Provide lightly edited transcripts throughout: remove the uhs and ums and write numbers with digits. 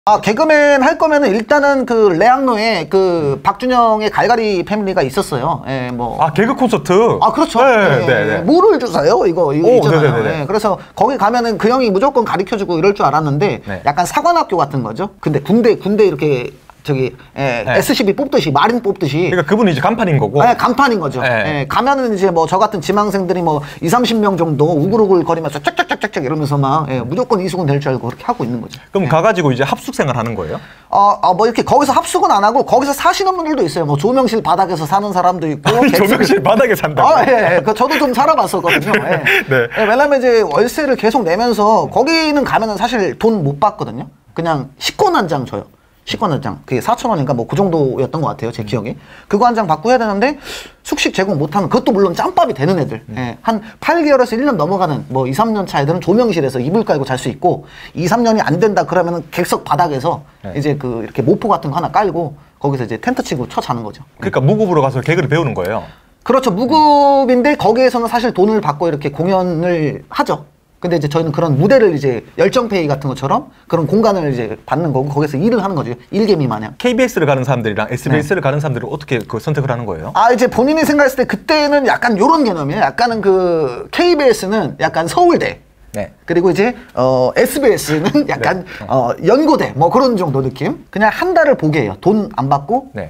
아, 개그맨 할 거면은 일단은 그 레악노에 그 박준영의 갈갈이 패밀리가 있었어요. 예, 뭐. 아, 개그 콘서트? 아, 그렇죠. 네, 예, 네, 네. 물을 주세요. 이거 있잖아요. 네네네. 예, 그래서 거기 가면은 그 형이 무조건 가르쳐주고 이럴 줄 알았는데 네. 약간 사관학교 같은 거죠. 근데 군대 이렇게 저기 SCB 뽑듯이 마린 뽑듯이. 그러니까 그분이 이제 간판인 거고. 네, 간판인 거죠. 네. 예, 가면은 이제 뭐 저 같은 지망생들이 뭐 20-30명 정도 우글우글 거리면서 쫙쫙쫙쫙 이러면서 막 무조건 이수근 될 줄 알고 그렇게 하고 있는 거죠. 그럼 가가지고 이제 합숙 생활 하는 거예요? 뭐 이렇게 거기서 합숙은 안 하고 거기서 사시는 분들도 있어요. 뭐 조명실 바닥에서 사는 사람도 있고. 조명실 바닥에 산다고? 예. 그 저도 좀 살아봤었거든요. 예. 네. 예, 왜냐면 이제 월세를 계속 내면서 거기는 가면은 사실 돈 못 받거든요. 그냥 식권 한 장 줘요. 식권 한 장. 그게 4,000원인가 뭐 그 정도였던 것 같아요. 제 기억에. 그거 한 장 받고 해야 되는데 숙식 제공 못하는 그것도 물론 짬밥이 되는 애들. 예. 한 8개월에서 1년 넘어가는 뭐 2-3년 차 애들은 조명실에서 이불 깔고 잘 수 있고 2-3년이 안 된다 그러면은 객석 바닥에서 이제 그 이렇게 모포 같은 거 하나 깔고 거기서 이제 텐트 치고 쳐 자는 거죠. 그러니까 무급으로 가서 개그를 배우는 거예요? 그렇죠. 무급인데 거기에서는 사실 돈을 받고 이렇게 공연을 하죠. 근데 이제 저희는 그런 무대를 이제 열정페이 같은 것처럼 그런 공간을 이제 받는 거고 거기서 일을 하는 거죠. 일개미 마냥. KBS를 가는 사람들이랑 SBS를 가는 사람들은 어떻게 그 선택을 하는 거예요? 이제 본인이 생각했을 때 그때는 약간 요런 개념이에요. 약간은 그 KBS는 약간 서울대. 네. 그리고 이제 SBS는 약간 연고대 뭐 그런 정도 느낌. 그냥 한 달을 보게 해요. 돈 안 받고 네.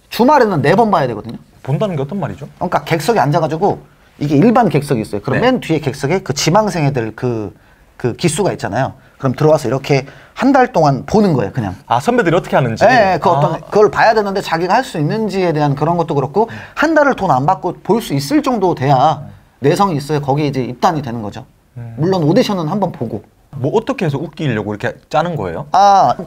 주말에는 4번 봐야 되거든요. 본다는 게 어떤 말이죠? 그러니까 객석에 앉아가지고 이게 일반 객석이 있어요. 그럼 네. 맨 뒤에 객석에 그 지망생 애들 그 기수가 있잖아요. 그럼 들어와서 이렇게 한 달 동안 보는 거예요, 그냥. 아, 선배들이 어떻게 하는지? 네, 그걸 봐야 되는데 자기가 할 수 있는지에 대한 그런 것도 그렇고 한 달을 돈 안 받고 볼 수 있을 정도 돼야 내성이 있어야 거기에 이제 입단이 되는 거죠. 물론 오디션은 한번 보고. 뭐 어떻게 해서 웃기려고 이렇게 짜는 거예요?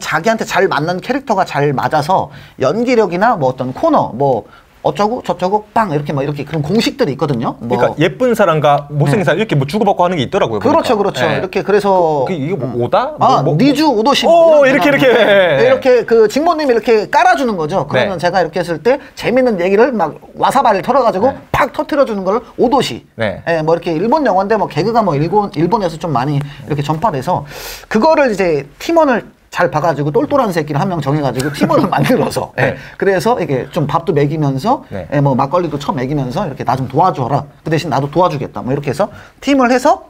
자기한테 잘 맞는 캐릭터가 잘 맞아서 연기력이나 뭐 어떤 코너, 뭐 어쩌고 저쩌고 빵 이렇게 막 이렇게 그런 공식들이 있거든요. 뭐. 그러니까 예쁜 사람과 못생긴 사람 이렇게 뭐 주고받고 하는 게 있더라고요. 그렇죠, 보니까. 그렇죠. 네. 이렇게 그래서 이게 뭐 오다? 니주 오도시. 이렇게 그 직모님이 이렇게 깔아주는 거죠. 그러면 네. 제가 이렇게 했을 때 재밌는 얘기를 막 와사바를 털어가지고 팍 터트려주는 걸 오도시. 네. 뭐 이렇게 일본 영화인데 뭐 개그가 뭐 일본에서 좀 많이 이렇게 전파돼서 그거를 이제 팀원을 잘 봐가지고 똘똘한 새끼를 한 명 정해가지고 팀원을 만들어서 그래서 이게 좀 밥도 먹이면서 뭐 막걸리도 쳐 먹이면서 이렇게 나 좀 도와줘라. 그 대신 나도 도와주겠다. 뭐 이렇게 해서 팀을 해서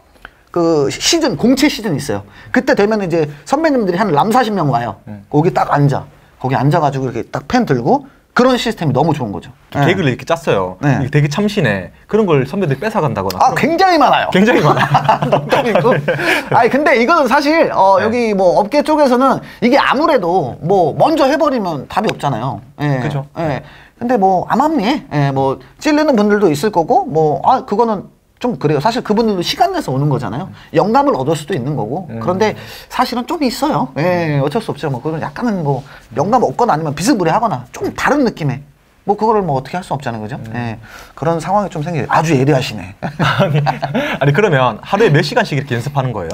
그 시즌 공채 시즌이 있어요. 그때 되면 이제 선배님들이 한 40-40명 와요. 거기 딱 앉아. 거기 앉아가지고 이렇게 딱 펜 들고 그런 시스템이 너무 좋은 거죠. 개그를 이렇게 짰어요. 이게 되게 참신해. 그런 걸 선배들이 뺏어간다거나. 굉장히 많아요. 굉장히 많아. 농담이고. 근데 이거는 사실 여기 뭐 업계 쪽에서는 이게 아무래도 뭐 먼저 해버리면 답이 없잖아요. 그죠. 근데 뭐 암암리에 뭐 찔리는 분들도 있을 거고 뭐 그거는 좀 그래요. 사실 그분들도 시간 내서 오는 거잖아요. 영감을 얻을 수도 있는 거고. 그런데 사실은 좀 있어요. 어쩔 수 없죠. 뭐 그건 약간은 뭐 영감 얻거나 아니면 비스무리하거나 좀 다른 느낌의 뭐 그거를 뭐 어떻게 할 수 없잖아요, 그죠? 그런 상황이 좀 생겨요. 아주 예리하시네. 아니 그러면 하루에 몇 시간씩 이렇게 연습하는 거예요?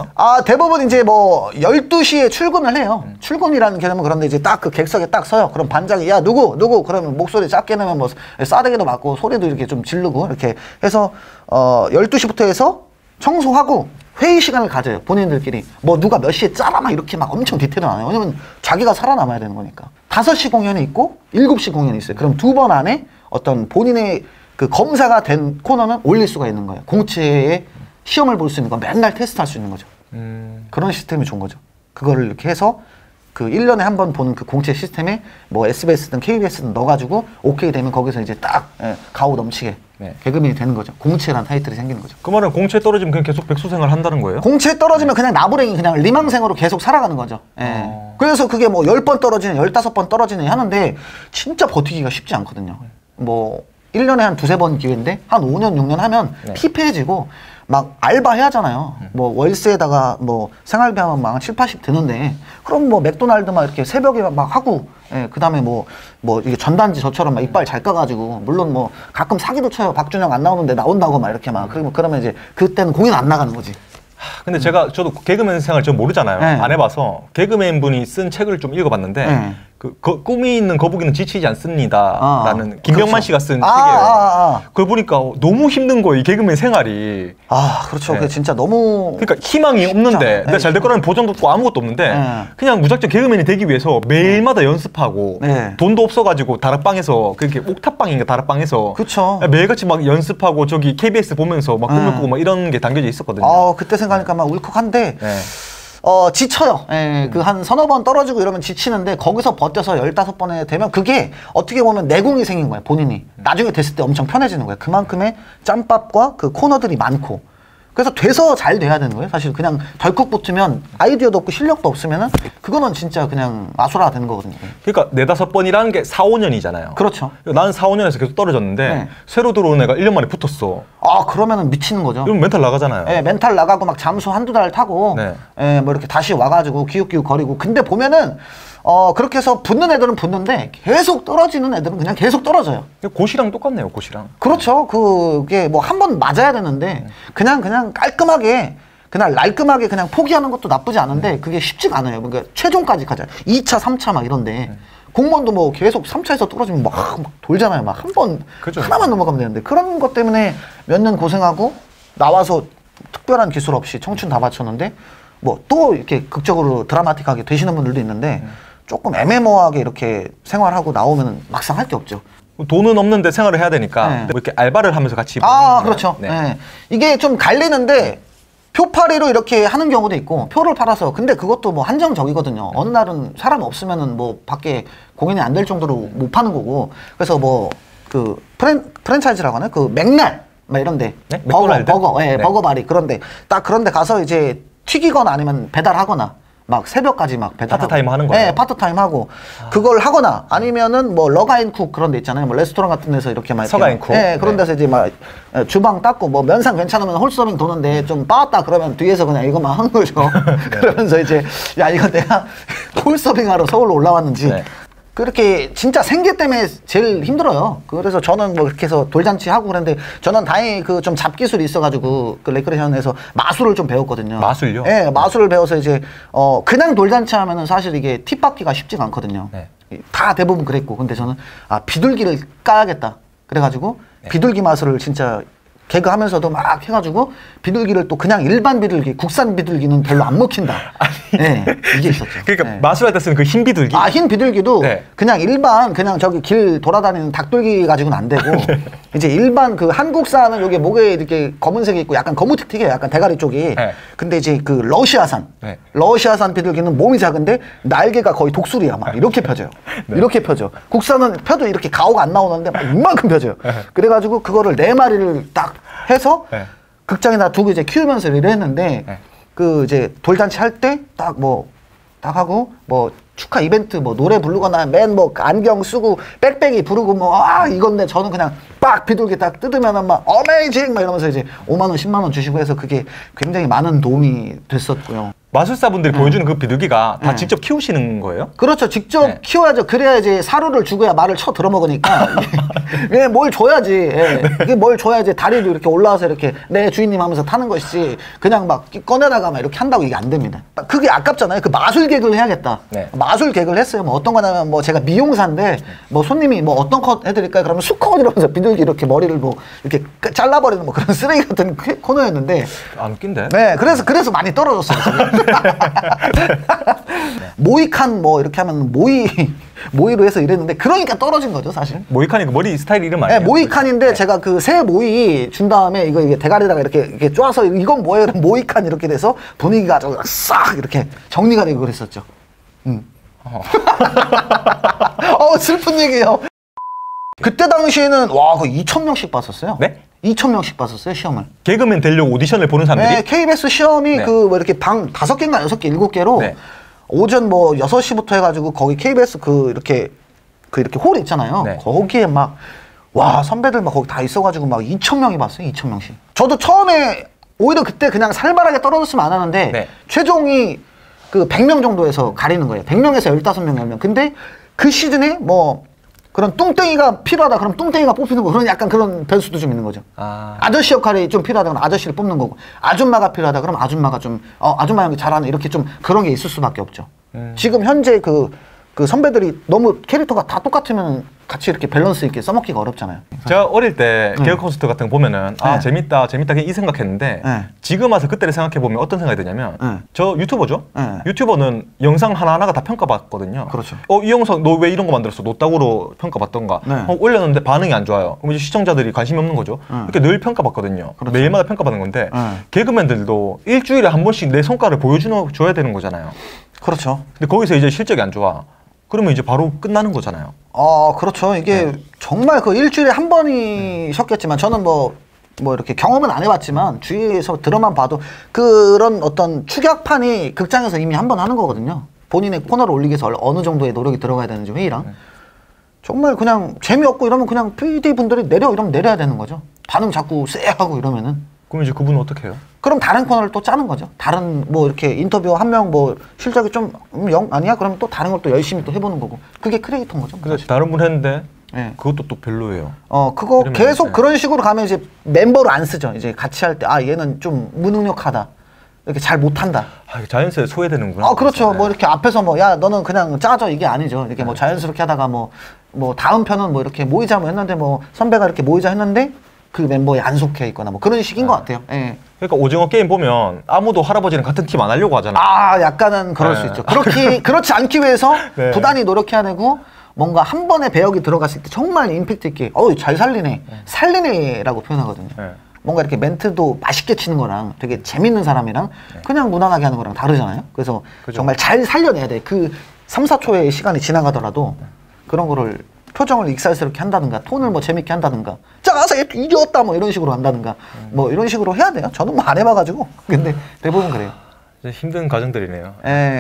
대부분 이제 뭐 12시에 출근을 해요. 출근이라는 개념은 그런데 이제 딱 그 객석에 딱 서요. 그럼 반장이 야 누구 그러면 목소리 작게 내면 뭐 싸대기도 맞고 소리도 이렇게 좀 지르고 이렇게 해서 12시부터 해서 청소하고 회의 시간을 가져요. 본인들끼리. 뭐 누가 몇 시에 짜라 막 이렇게 막 엄청 디테일은 안 해요. 왜냐면 자기가 살아남아야 되는 거니까. 5시 공연이 있고 7시 공연이 있어요. 그럼 2번 안에 어떤 본인의 그 검사가 된 코너는 올릴 수가 있는 거예요. 공채에 시험을 볼 수 있는 거 맨날 테스트할 수 있는 거죠. 그런 시스템이 좋은 거죠. 그거를 이렇게 해서 그 1년에 한 번 보는 그 공채 시스템에 뭐 SBS든 KBS든 넣어가지고 오케이 되면 거기서 이제 딱 가오 넘치게 개그맨이 되는 거죠. 공채란 타이틀이 생기는 거죠. 그 말은 공채 떨어지면 그냥 계속 백수 생활 한다는 거예요? 공채 떨어지면 그냥 나부랭이 그냥 리망생으로 계속 살아가는 거죠. 그래서 그게 뭐 10번 떨어지냐 15번 떨어지냐 하는데 진짜 버티기가 쉽지 않거든요. 뭐 1년에 한 2-3번 기회인데 한 5년 6년 하면 피폐해지고 막 알바 해야 하잖아요. 뭐 월세에다가 뭐 생활비 하면 막 70-80 드는데 그럼 뭐 맥도날드 막 이렇게 새벽에 막 하고 그 다음에 뭐 이게 전단지 저처럼 막 이빨 잘 까가지고 물론 뭐 가끔 사기도 쳐요. 박준영 안 나오는데 나온다고 막 이렇게 막 그러면 이제 그때는 공연 안 나가는 거지. 근데 저도 개그맨 생활 좀 모르잖아요. 안 해봐서 개그맨 분이 쓴 책을 좀 읽어봤는데 꿈이 있는 거북이는 지치지 않습니다라는 김병만 그렇죠. 씨가 쓴 책이에요. 그걸 보니까 너무 힘든 거예요, 이 개그맨 생활이. 그렇죠. 그게 진짜 너무. 그러니까 희망이 없는데 내가 잘 될 거라는 보장도 없고 아무것도 없는데 그냥 무작정 개그맨이 되기 위해서 매일마다 연습하고 돈도 없어가지고 다락방에서 그렇게 옥탑방인가 다락방에서 그렇죠. 매일같이 막 연습하고 저기 KBS 보면서 막 꿈을 꾸고 막 이런 게 담겨져 있었거든요. 그때 생각하니까 막 울컥한데. 지쳐요. 그 한 서너 번 떨어지고 이러면 지치는데 거기서 버텨서 15번에 되면 그게 어떻게 보면 내공이 생긴 거예요, 본인이. 나중에 됐을 때 엄청 편해지는 거예요. 그만큼의 짬밥과 그 코너들이 많고. 그래서 돼서 잘 돼야 되는 거예요. 사실 그냥 덜컥 붙으면 아이디어도 없고 실력도 없으면은 그거는 진짜 그냥 아수라가 되는 거거든요. 그러니까 4-5번이라는 게 4-5년이잖아요. 그렇죠. 나는 4-5년에서 계속 떨어졌는데 새로 들어온 애가 1년 만에 붙었어. 그러면은 미치는 거죠. 그럼 멘탈 나가잖아요. 멘탈 나가고 막 잠수 한두 달 타고 뭐 이렇게 다시 와가지고 기웃기웃 거리고. 근데 보면은 그렇게 해서 붙는 애들은 붙는데 계속 떨어지는 애들은 그냥 계속 떨어져요. 고시랑 똑같네요, 고시랑. 그렇죠. 그게 뭐 한 번 맞아야 되는데 그냥 깔끔하게 그날 날끔하게 그냥 포기하는 것도 나쁘지 않은데 그게 쉽지가 않아요. 그러니까 최종까지 가자. 2차, 3차 막 이런데 공무원도 뭐 계속 3차에서 떨어지면 막 돌잖아요. 막 한 번 하나만 넘어가면 되는데 그런 것 때문에 몇 년 고생하고 나와서 특별한 기술 없이 청춘 다 바쳤는데 뭐 또 이렇게 극적으로 드라마틱하게 되시는 분들도 있는데 조금 애매모호하게 이렇게 생활하고 나오면 막상 할 게 없죠. 돈은 없는데 생활을 해야 되니까 뭐 이렇게 알바를 하면서 같이 그렇죠. 이게 좀 갈리는데 표팔이로 이렇게 하는 경우도 있고 표를 팔아서. 근데 그것도 뭐 한정적이거든요. 어느 날은 사람 없으면은 뭐 밖에 공연이 안 될 정도로 못 파는 거고. 그래서 뭐 그 프랜차이즈라고 하나? 그 맥날 막 이런데 버거바리 그런데 딱 그런데 가서 이제 튀기거나 아니면 배달하거나 막 새벽까지 막 배달하고. 파트타임 하는 거예요? 파트타임 하고 그걸 하거나 아니면은 뭐 러가인쿡 그런 데 있잖아요. 뭐 레스토랑 같은 데서 이렇게 막 서가인쿡. 그런 데서 이제 막 주방 닦고 뭐 면상 괜찮으면 홀서빙 도는데 좀 빠았다 그러면 뒤에서 그냥 이것만 하는 거죠. 그러면서 이제 야 이거 내가 홀서빙하러 서울로 올라왔는지 그렇게 진짜 생계 때문에 제일 힘들어요. 그래서 저는 뭐 그렇게 해서 돌잔치 하고 그랬는데 저는 다행히 그 좀 잡기술이 있어가지고 그 레크레이션에서 마술을 좀 배웠거든요. 마술요? 마술을 배워서 이제 그냥 돌잔치 하면은 사실 이게 팁 받기가 쉽지가 않거든요. 다 대부분 그랬고. 근데 저는 비둘기를 까야겠다. 그래가지고 비둘기 마술을 진짜 개그 하면서도 막 해가지고 비둘기를 또 그냥 일반 비둘기, 국산 비둘기는 별로 안 먹힌다. 이게 있었죠. 그러니까 마술할 때 쓰는 그 흰 비둘기? 흰 비둘기도 그냥 일반 그냥 저기 길 돌아다니는 닭돌기 가지고는 안 되고 이제 일반 그 한국산은 여기 목에 이렇게 검은색이 있고 약간 거무틱틱해요. 약간 대가리 쪽이. 근데 이제 그 러시아산 비둘기는 몸이 작은데 날개가 거의 독수리야. 막 이렇게 펴져요. 이렇게 펴져. 국산은 펴도 이렇게 가오가 안 나오는데 막 이만큼 펴져요. 그래가지고 그거를 4마리를 딱 해서 극장에다 두고 이제 키우면서 일을 했는데 그 이제 돌잔치 할 때 딱 하고 뭐 축하 이벤트 뭐 노래 부르거나 맨 뭐 안경 쓰고 빽빽이 부르고 뭐 이건데 저는 그냥 빡 비둘기 딱 뜯으면은 막 어메이징 막 이러면서 이제 5만 원 10만 원 주시고 해서 그게 굉장히 많은 도움이 됐었고요. 마술사분들이 보여주는 그 비둘기가 다 직접 키우시는 거예요? 그렇죠. 직접 키워야죠. 그래야 이제 사료를 주고야 말을 쳐 들어먹으니까. 뭘 줘야지. 이게 뭘 줘야지 다리도 이렇게 올라와서 이렇게 내 주인님 하면서 타는 것이지 그냥 막 꺼내다가 막 이렇게 한다고 이게 안 됩니다. 그게 아깝잖아요. 그 마술 개그를 해야겠다. 마술 개그를 했어요. 뭐 어떤 거냐면 뭐 제가 미용사인데 뭐 손님이 뭐 어떤 컷 해드릴까요? 그러면 수컷 이러면서 비둘기 이렇게 머리를 뭐 이렇게 잘라버리는 뭐 그런 쓰레기 같은 코너였는데. 안 웃긴데? 그래서 많이 떨어졌어요. 모이칸 뭐 이렇게 하면 모이로 해서 이랬는데 그러니까 떨어진 거죠 사실. 모이칸이 그 머리 스타일 이름 아니에요? 모이칸인데 제가 그 새 모이 준 다음에 이게 대가리에다가 이렇게 쪼아서 이건 뭐예요? 모이칸 이렇게 돼서 분위기가 싹 이렇게 정리가 되고 그랬었죠. 슬픈 얘기예요. 그때 당시에는 거의 2,000명씩 봤었어요. 2,000명씩 봤었어요, 시험을. 개그맨 되려고 오디션을 보는 사람들이? KBS 시험이 그 뭐 이렇게 방 5개인가 6개, 7개로 오전 뭐 6시부터 해가지고 거기 KBS 이렇게 홀 있잖아요. 거기에 막 선배들 막 거기 다 있어가지고 막 2,000명이 봤어요, 2,000명씩. 저도 처음에 오히려 그때 그냥 살벌하게 떨어졌으면 안 하는데 최종이 그 100명 정도에서 가리는 거예요. 100명에서 15명, 10명. 근데 그 시즌에 뭐 그런 뚱땡이가 필요하다 그럼 뚱땡이가 뽑히는 거 그런 약간 그런 변수도 좀 있는 거죠. 아저씨 역할이 좀 필요하다 그러면 아저씨를 뽑는 거고 아줌마가 필요하다 그러면 아줌마가 좀 아줌마 형이 잘하네 이렇게 좀 그런 게 있을 수밖에 없죠. 지금 현재 그 그 선배들이 너무 캐릭터가 다 똑같으면 같이 이렇게 밸런스 있게 써먹기가 어렵잖아요. 제가 어릴 때 개그 콘서트 같은 거 보면은 아 재밌다 그냥 이 생각했는데 지금 와서 그때를 생각해보면 어떤 생각이 드냐면 저 유튜버죠? 유튜버는 영상 하나하나가 다 평가받거든요. 그렇죠. 이 영상 너 왜 이런 거 만들었어? 노따구로 평가받던가 올렸는데 반응이 안 좋아요. 그럼 이제 시청자들이 관심이 없는 거죠. 이렇게 늘 평가받거든요. 그렇죠. 매일마다 평가받는 건데 개그맨들도 일주일에 한 번씩 내 성과를 보여줘야 되는 거잖아요. 그렇죠. 근데 거기서 이제 실적이 안 좋아. 그러면 이제 바로 끝나는 거잖아요. 그렇죠. 이게 정말 그 일주일에 한 번이셨겠지만 저는 뭐 이렇게 경험은 안 해봤지만 주위에서 들어만 봐도 그런 어떤 추격판이 극장에서 이미 한 번 하는 거거든요. 본인의 코너를 올리기 위해서 어느 정도의 노력이 들어가야 되는지 회의랑 정말 그냥 재미없고 이러면 그냥 PD분들이 이러면 내려야 되는 거죠. 반응 자꾸 쎄하고 이러면은. 그럼 이제 그분은 어떻게 해요? 그럼 다른 코너를 또 짜는 거죠. 다른 뭐 이렇게 인터뷰 한 명 뭐 실적이 좀 영 아니야? 그러면 또 다른 걸 또 열심히 또 해보는 거고. 그게 크리에이터인 거죠. 근데 다른 분 했는데 그것도 또 별로예요. 그거 계속 그런 식으로 가면 이제 멤버를 안 쓰죠. 이제 같이 할 때 얘는 좀 무능력하다. 이렇게 잘 못한다. 자연스레 소외되는구나. 그렇죠. 뭐 이렇게 앞에서 뭐 야 너는 그냥 짜져 이게 아니죠. 이렇게 뭐 자연스럽게 하다가 뭐 다음 편은 뭐 이렇게 모이자 뭐 했는데 뭐 선배가 이렇게 모이자 했는데 그 멤버에 안 속해 있거나 뭐 그런 식인 것 같아요. 예. 그러니까 오징어 게임 보면 아무도 할아버지랑 같은 팀 안 하려고 하잖아요. 약간은 그럴 수 있죠. 그렇지 않기 위해서 부단히 노력해야 되고 뭔가 한 번에 배역이 들어갔을 때 정말 임팩트 있게 잘 살리네. 살리네라고 표현하거든요. 뭔가 이렇게 멘트도 맛있게 치는 거랑 되게 재밌는 사람이랑 그냥 무난하게 하는 거랑 다르잖아요. 그래서 정말 잘 살려내야 돼. 그 3, 4초의 시간이 지나가더라도 그런 거를 표정을 익살스럽게 한다든가 톤을 뭐 재밌게 한다든가 짜서 이겼다 뭐 이런 식으로 한다든가 뭐 이런 식으로 해야 돼요. 저는 뭐 안 해봐가지고 근데 대부분 그래요. 힘든 과정들이네요.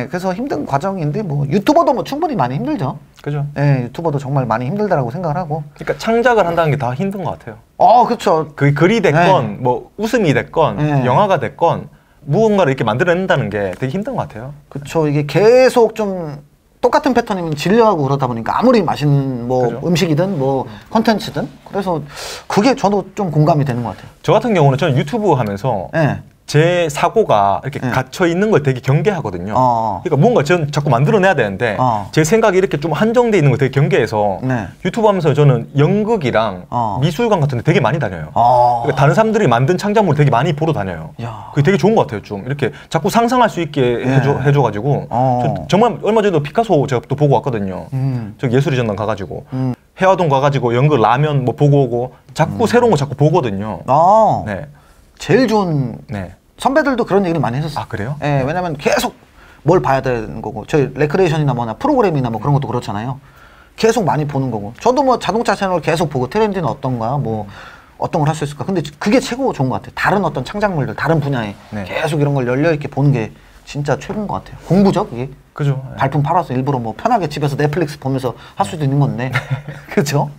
그래서 힘든 과정인데 뭐 유튜버도 뭐 충분히 많이 힘들죠. 그죠? 유튜버도 정말 많이 힘들다라고 생각을 하고. 그러니까 창작을 한다는 게 다 힘든 것 같아요. 그렇죠. 그 글이 됐건 뭐 웃음이 됐건 영화가 됐건 무언가를 이렇게 만들어낸다는 게 되게 힘든 것 같아요. 그렇죠. 이게 계속 좀 똑같은 패턴이면 질려하고 그러다 보니까 아무리 맛있는 뭐 그죠? 음식이든 뭐 컨텐츠든 그래서 그게 저도 좀 공감이 되는 것 같아요. 저 같은 경우는 저는 유튜브 하면서 제 사고가 이렇게 갇혀 있는 걸 되게 경계하거든요. 그러니까 뭔가 전 자꾸 만들어내야 되는데 제 생각이 이렇게 좀 한정돼 있는 걸 되게 경계해서 유튜브 하면서 저는 연극이랑 미술관 같은 데 되게 많이 다녀요. 그러니까 다른 사람들이 만든 창작물을 되게 많이 보러 다녀요. 그게 되게 좋은 것 같아요. 좀 이렇게 자꾸 상상할 수 있게 해줘가지고 정말 얼마 전에도 피카소 제가 또 보고 왔거든요. 저 예술의 전당 가가지고 해화동 가가지고 연극 라면 뭐 보고 오고 자꾸 새로운 거 자꾸 보거든요. 제일 좋은 선배들도 그런 얘기를 많이 했었어요. 그래요? 왜냐면 계속 뭘 봐야 되는 거고 저희 레크레이션이나 뭐나 프로그램이나 뭐 그런 것도 그렇잖아요. 계속 많이 보는 거고 저도 뭐 자동차 채널 계속 보고 트렌드는 어떤가 뭐 어떤 걸 할 수 있을까. 근데 그게 최고 좋은 것 같아요. 다른 어떤 창작물들 다른 분야에 계속 이런 걸 열려 있게 보는 게 진짜 최고인 것 같아요. 공부죠 그게. 그죠. 발품 팔아서 일부러 뭐 편하게 집에서 넷플릭스 보면서 할 수도 있는 건데 그죠?